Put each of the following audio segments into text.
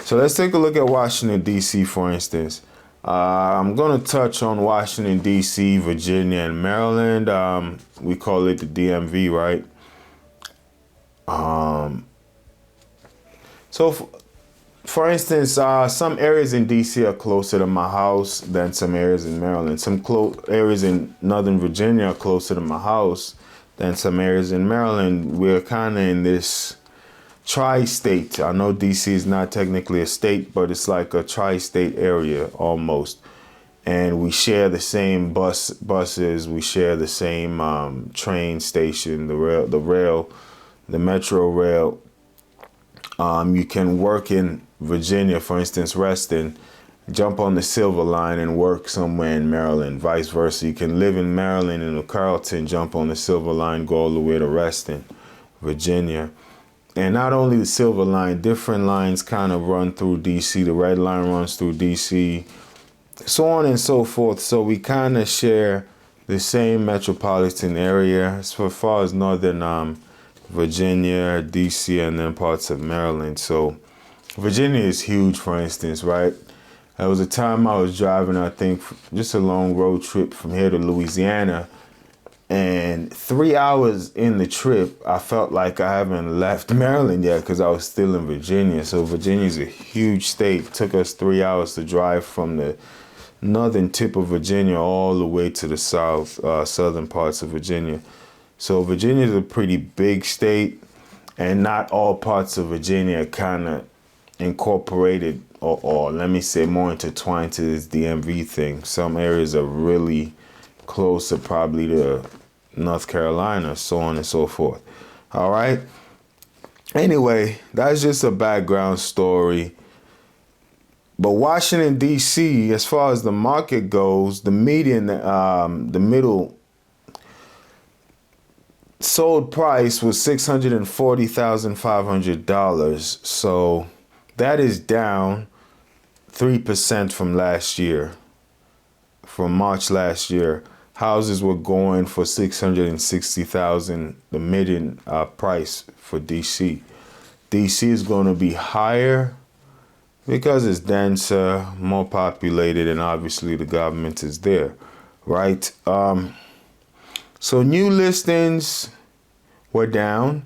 So let's take a look at Washington, D.C., for instance. I'm going to touch on Washington, D.C., Virginia, and Maryland. We call it the DMV, right? So, for instance, some areas in D.C. are closer to my house than some areas in Maryland. Some areas in Northern Virginia are closer to my house than some areas in Maryland. We're kind of in this tri-state. I know DC is not technically a state, but it's like a tri-state area almost. And we share the same buses. We share the same train station, the metro rail. You can work in Virginia, for instance, Reston, jump on the Silver Line and work somewhere in Maryland, vice versa. You can live in Maryland in Carrollton, jump on the Silver Line, go all the way to Reston, Virginia. And not only the Silver Line, different lines kind of run through D.C. The Red Line runs through D.C., so on and so forth. So we kind of share the same metropolitan area as far as Northern Virginia, D.C., and then parts of Maryland. So Virginia is huge, for instance, right? There was a time I was driving, I think, just a long road trip from here to Louisiana. And 3 hours in the trip, I felt like I haven't left Maryland yet because I was still in Virginia. So Virginia is a huge state. It took us 3 hours to drive from the northern tip of Virginia all the way to the southern parts of Virginia. So Virginia is a pretty big state, and not all parts of Virginia are kind of incorporated or let me say more intertwined to this DMV thing. Some areas are really closer probably to North Carolina, so on and so forth. All right. Anyway, that's just a background story. But Washington, D.C., as far as the market goes, the median, the middle sold price was $640,500. So that is down 3% from last year, from March last year. Houses were going for $660,000, the median price for DC. DC is going to be higher because it's denser, more populated, and obviously the government is there, right? So new listings were down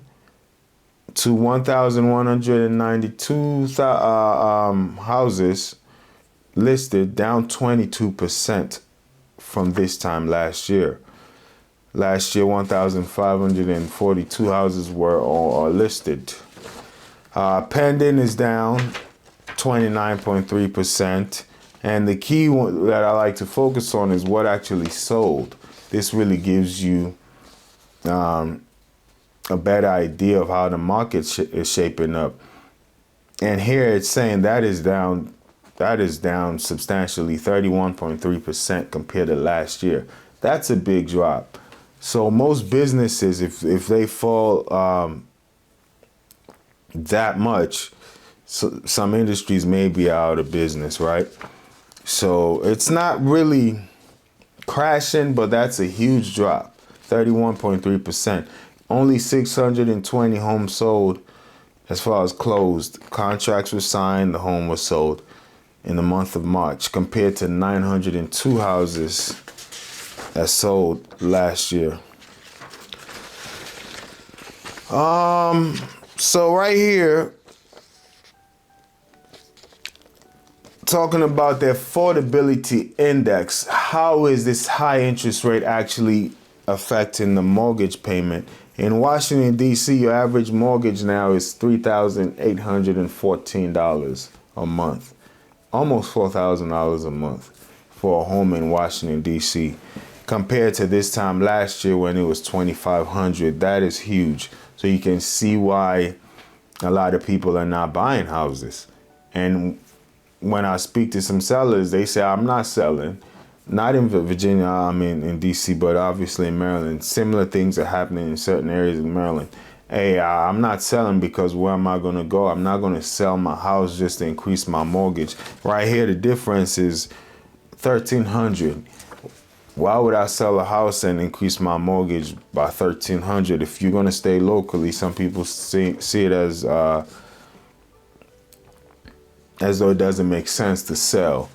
to 1,192 houses listed, down 22% from this time last year. Last year, 1,542 houses were listed. Pending is down 29.3%. And the key one that I like to focus on is what actually sold. This really gives you a better idea of how the market is shaping up. And here it's saying that is down substantially, 31.3% compared to last year. That's a big drop. So most businesses, if they fall that much, so some industries may be out of business, right? So it's not really crashing, but that's a huge drop, 31.3%. Only 620 homes sold as far as closed. Contracts were signed, the home was sold in the month of March compared to 902 houses that sold last year. So right here, talking about the affordability index, how is this high interest rate actually affecting the mortgage payment? In Washington, D.C., your average mortgage now is $3,814 a month, almost $4,000 a month for a home in Washington, D.C., compared to this time last year when it was $2,500. That is huge. So you can see why a lot of people are not buying houses. And when I speak to some sellers, they say, I'm not selling. Not in Virginia, I'm in D.C., but obviously in Maryland. Similar things are happening in certain areas in Maryland. Hey, I'm not selling because where am I going to go? I'm not going to sell my house just to increase my mortgage. Right here, the difference is $1,300. Why would I sell a house and increase my mortgage by $1,300? If you're going to stay locally, some people see it as as though it doesn't make sense to sell.